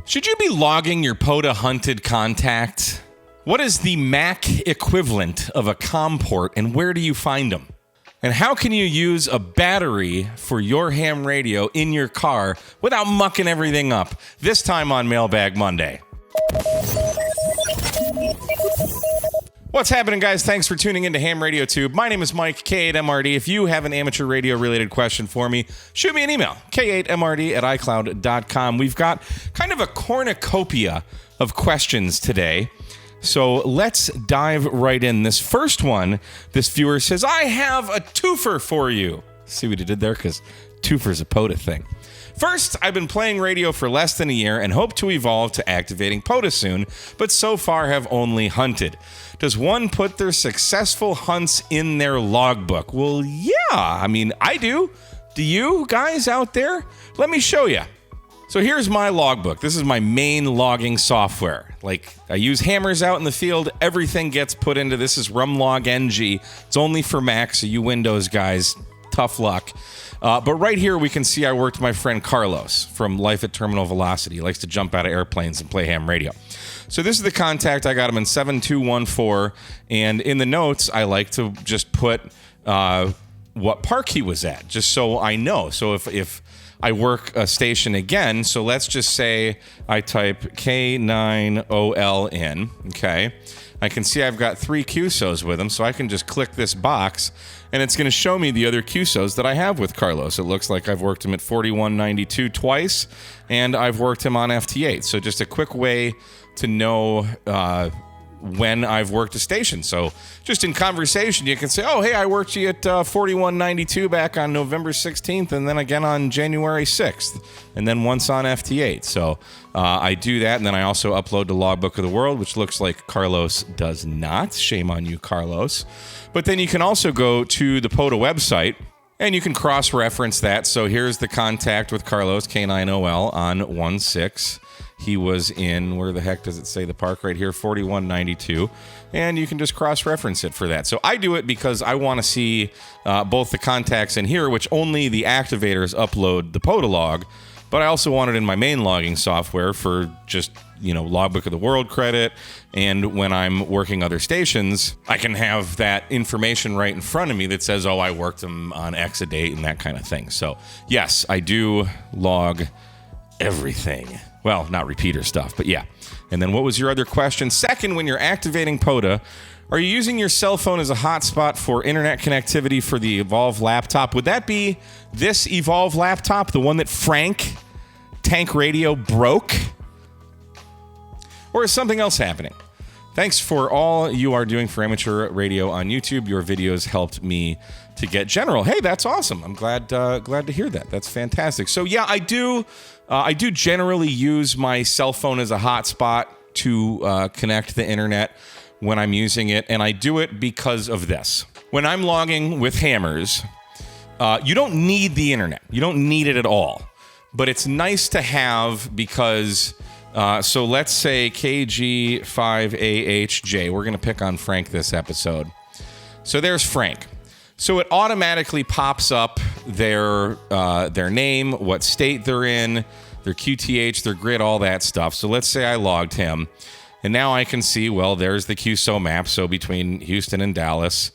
Should you be logging your POTA hunted contacts? What is the Mac equivalent of a COM port, and where do you find them? And how can you use a battery for your ham radio in your car without mucking everything up? This time on Mailbag Monday. What's happening, guys? Thanks for tuning into Ham Radio Tube. My name is Mike, K8MRD. If you have an amateur radio-related question for me, shoot me an email, k8mrd@icloud.com. We've got kind of a cornucopia of questions today, so let's dive right in. This first one, this viewer says, I have a twofer for you. See what he did there? Because twofer's a POTA thing. First, I've been playing radio for less than a year and hope to evolve to activating POTA soon, but so far have only hunted. Does one put their successful hunts in their logbook? Well, yeah, I mean, I do. Do you guys out there? Let me show you. So here's my logbook. This is my main logging software. Like, I use hammers out in the field. Everything gets put into this is Rumlog NG. It's only for Mac, so you Windows guys, tough luck. But right here, we can see I worked with my friend Carlos from Life at Terminal Velocity. He likes to jump out of airplanes and play ham radio. So this is the contact. I got him in 7214. And in the notes, I like to just put what park he was at, just so I know. So if I work a station again, so let's just say I type K9OL in, okay? I can see I've got 3 QSOs with him, so I can just click this box, and it's going to show me the other QSOs that I have with Carlos. It looks like I've worked him at 4192 twice, and I've worked him on FT8. So just a quick way to know when I've worked a station. So just in conversation, you can say, oh, hey, I worked you at 4192 back on November 16th, and then again on January 6th, and then once on FT8. So I do that, and then I also upload to Logbook of the World, which looks like Carlos does not. Shame on you, Carlos. But then you can also go to the POTA website, and you can cross-reference that. So here's the contact with Carlos, K9OL, on 1/6. He was in, where the heck does it say the park? Right here, 4192. And you can just cross-reference it for that. So I do it because I want to see both the contacts in here, which only the activators upload the POTA log, but I also want it in my main logging software for just, Logbook of the World credit. And when I'm working other stations, I can have that information right in front of me that says, oh, I worked them on X a date and that kind of thing. So yes, I do log everything. Well, not repeater stuff, but yeah. And then what was your other question? Second, when you're activating POTA, are you using your cell phone as a hotspot for internet connectivity for the Evolve laptop? Would that be this Evolve laptop, the one that Frank, Tank Radio, broke? Or is something else happening? Thanks for all you are doing for amateur radio on YouTube. Your videos helped me to get general. Hey, that's awesome. I'm glad to hear that. That's fantastic. So yeah, I do generally use my cell phone as a hotspot to connect the internet when I'm using it, and I do it because of this. When I'm logging with hammers, you don't need the internet. You don't need it at all. But it's nice to have because, so let's say KG5AHJ. We're going to pick on Frank this episode. So there's Frank. So it automatically pops up their name, what state they're in, their QTH, their grid, all that stuff. So let's say I logged him, and now I can see, well, there's the QSO map. So between Houston and Dallas,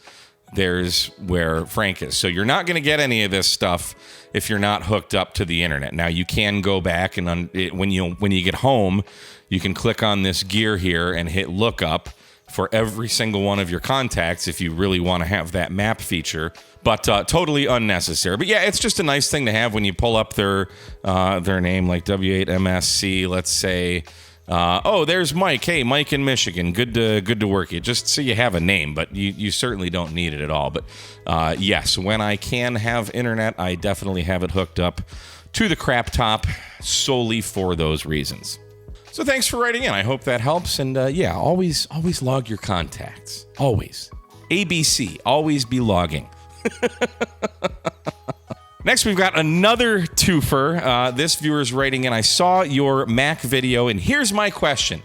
there's where Frank is. So you're not going to get any of this stuff if you're not hooked up to the internet. Now you can go back and when you get home, you can click on this gear here and hit lookup for every single one of your contacts if you really want to have that map feature, but totally unnecessary. But yeah, it's just a nice thing to have when you pull up their name, like W8MSC, let's say. Oh, there's Mike. Hey, Mike in Michigan. Good to work you. Just so you have a name, but you certainly don't need it at all. But yes, when I can have internet, I definitely have it hooked up to the crap top solely for those reasons. So thanks for writing in. I hope that helps. And yeah, always log your contacts. Always. ABC, always be logging. Next, we've got another twofer. This viewer's writing in, I saw your Mac video, and here's my question.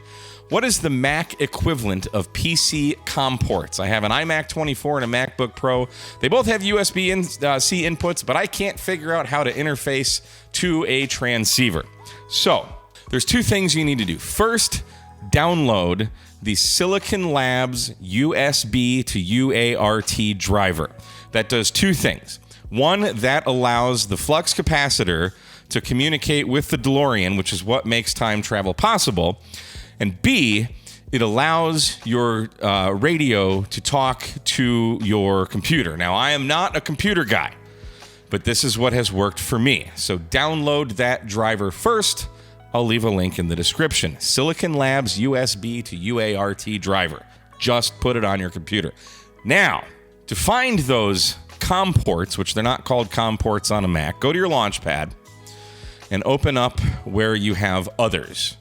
What is the Mac equivalent of PC COM ports? I have an iMac 24 and a MacBook Pro. They both have USB-C inputs, but I can't figure out how to interface to a transceiver. So, There's two things you need to do. First, download the Silicon Labs USB to UART driver. That does two things. One, that allows the flux capacitor to communicate with the DeLorean, which is what makes time travel possible. And B, it allows your radio to talk to your computer. Now, I am not a computer guy, but this is what has worked for me. So download that driver first. I'll leave a link in the description. Silicon Labs USB to UART driver. Just put it on your computer. Now, to find those COM ports, which they're not called COM ports on a Mac, go to your Launchpad and open up where you have Others.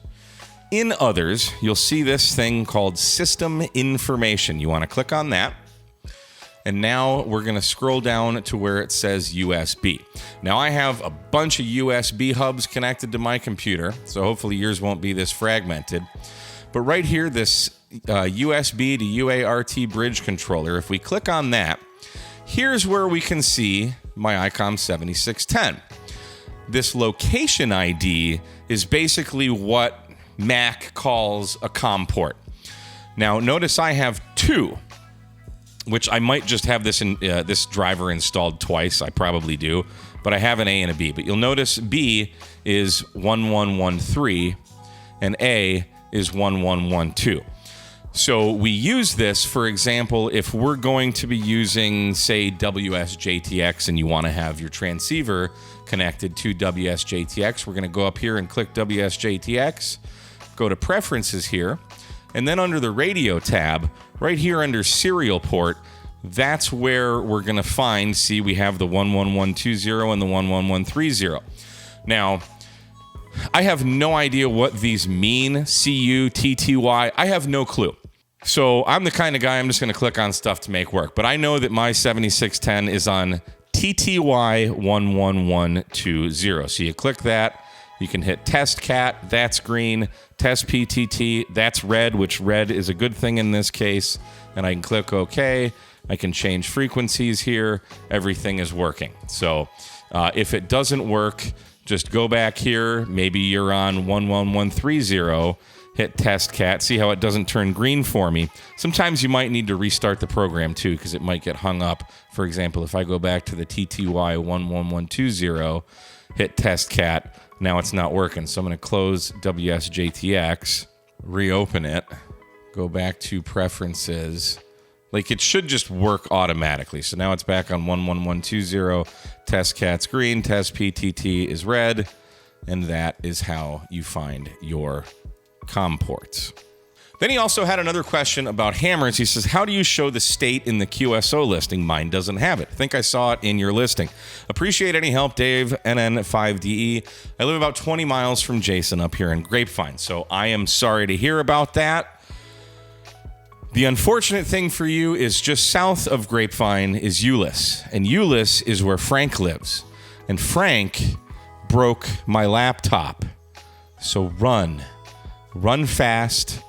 In Others, you'll see this thing called System Information. You want to click on that. And now we're going to scroll down to where it says USB. Now I have a bunch of USB hubs connected to my computer, so hopefully yours won't be this fragmented. But right here, this USB to UART bridge controller, if we click on that, here's where we can see my ICOM 7610. This location ID is basically what Mac calls a COM port. Now notice I have two, which I might just have this driver installed twice. I probably do, but I have an A and a B. But you'll notice B is 1113 and A is 1112. So we use this, for example, if we're going to be using, say, WSJTX and you want to have your transceiver connected to WSJTX, we're going to go up here and click WSJTX, go to Preferences here, and then under the Radio tab, right here under Serial Port, that's where we're going to find, see, we have the 11120 and the 11130. Now, I have no idea what these mean, CU, TTY, I have no clue. So I'm the kind of guy, I'm just going to click on stuff to make work. But I know that my 7610 is on TTY 11120. So you click that, you can hit Test Cat, that's green, Test PTT, that's red, which red is a good thing in this case. And I can click OK. I can change frequencies here. Everything is working. So if it doesn't work, just go back here. Maybe you're on 11130. Hit Test Cat. See how it doesn't turn green for me. Sometimes you might need to restart the program too because it might get hung up. For example, if I go back to the TTY 11120, hit Test Cat, now it's not working. So I'm going to close WSJTX, reopen it, go back to Preferences. Like it should just work automatically. So now it's back on 11120. Test Cat's green, Test PTT is red, and that is how you find your COM ports. Then he also had another question about hammers. He says, how do you show the state in the QSO listing? Mine doesn't have it. I think I saw it in your listing. Appreciate any help, Dave, NN5DE. I live about 20 miles from Jason up here in Grapevine, so I am sorry to hear about that. The unfortunate thing for you is just south of Grapevine is Euless, and Euless is where Frank lives. And Frank broke my laptop. So run fast.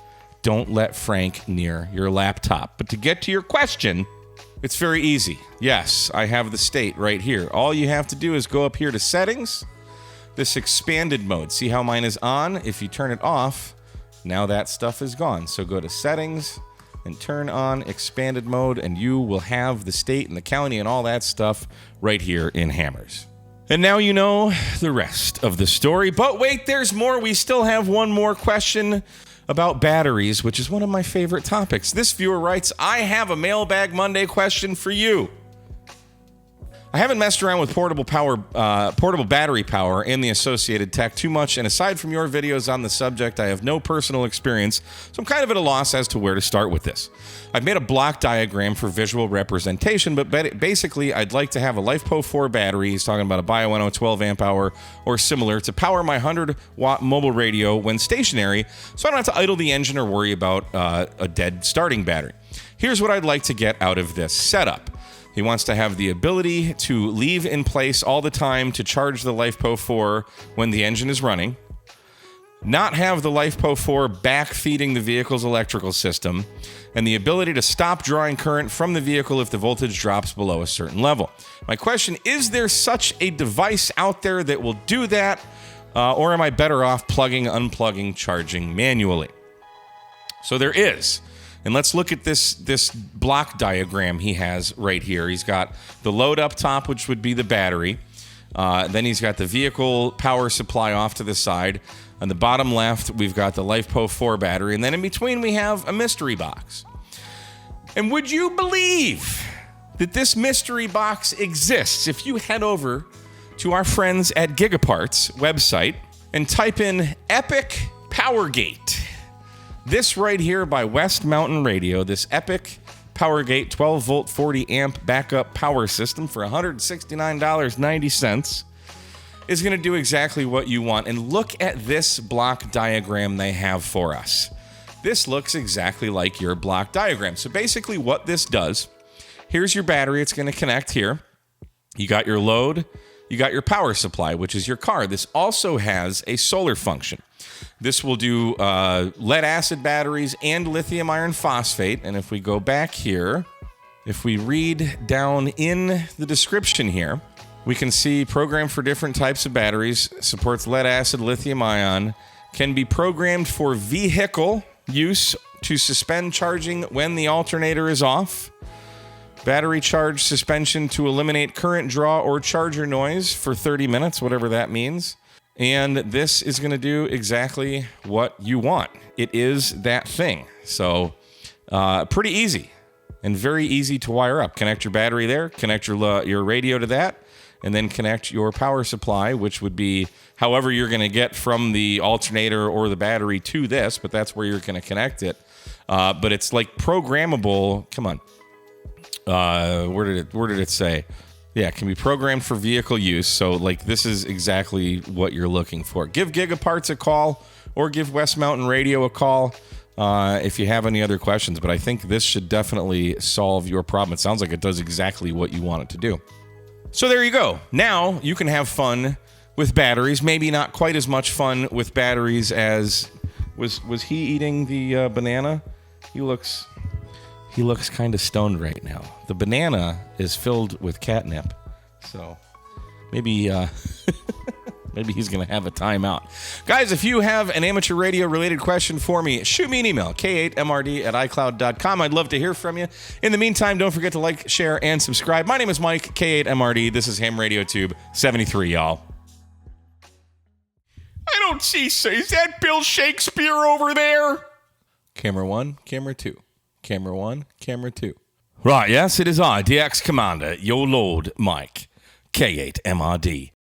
Don't let Frank near your laptop. But to get to your question, it's very easy. Yes, I have the state right here. All you have to do is go up here to Settings, this expanded mode. See how mine is on? If you turn it off, now that stuff is gone. So go to Settings and turn on expanded mode, and you will have the state and the county and all that stuff right here in Hammers. And now you know the rest of the story. But wait, there's more. We still have one more question about batteries, which is one of my favorite topics. This viewer writes, I have a Mailbag Monday question for you. I haven't messed around with portable battery power and the associated tech too much, and aside from your videos on the subject, I have no personal experience, so I'm kind of at a loss as to where to start with this. I've made a block diagram for visual representation, but basically I'd like to have a LiFePO4 battery, he's talking about a Bioenno 12 amp hour or similar, to power my 100-watt mobile radio when stationary, so I don't have to idle the engine or worry about a dead starting battery. Here's what I'd like to get out of this setup. He wants to have the ability to leave in place all the time to charge the LiFePO4 when the engine is running, not have the LiFePO4 back-feeding the vehicle's electrical system, and the ability to stop drawing current from the vehicle if the voltage drops below a certain level. My question, is there such a device out there that will do that, Or am I better off plugging, unplugging, charging manually? So there is. And let's look at this block diagram he has right here. He's got the load up top, which would be the battery. Then he's got the vehicle power supply off to the side. On the bottom left, we've got the LifePo 4 battery. And then in between, we have a mystery box. And would you believe that this mystery box exists if you head over to our friends at Gigaparts website and type in Epic Powergate? This right here by West Mountain Radio, this Epic Powergate 12 volt 40 amp backup power system for $169.90 is going to do exactly what you want. And look at this block diagram they have for us. This looks exactly like your block diagram. So basically what this does, here's your battery. It's going to connect here. You got your load. You got your power supply, which is your car. This also has a solar function. This will do lead acid batteries and lithium iron phosphate. And if we go back here, if we read down in the description here, we can see programmed for different types of batteries, supports lead acid, lithium ion, can be programmed for vehicle use to suspend charging when the alternator is off. Battery charge suspension to eliminate current draw or charger noise for 30 minutes, whatever that means. And this is going to do exactly what you want. It is that thing. So pretty easy and very easy to wire up. Connect your battery there, connect your radio to that, and then connect your power supply, which would be however you're going to get from the alternator or the battery to this, but that's where you're going to connect it. But it's like programmable. Come on. Where did it say? Yeah, it can be programmed for vehicle use. So, like, this is exactly what you're looking for. Give Gigaparts a call or give West Mountain Radio a call if you have any other questions. But I think this should definitely solve your problem. It sounds like it does exactly what you want it to do. So there you go. Now you can have fun with batteries. Maybe not quite as much fun with batteries as... Was he eating the banana? He looks kind of stoned right now. The banana is filled with catnip, so maybe maybe he's going to have a timeout. Guys, if you have an amateur radio related question for me, shoot me an email, k8mrd@icloud.com. I'd love to hear from you. In the meantime, don't forget to like, share, and subscribe. My name is Mike, K8MRD. This is Ham Radio Tube 73, y'all. I don't see, is that Bill Shakespeare over there? Camera 1, camera 2. Camera 1, camera 2. Right, yes, it is I, DX Commander, your Lord, Mike, K8MRD.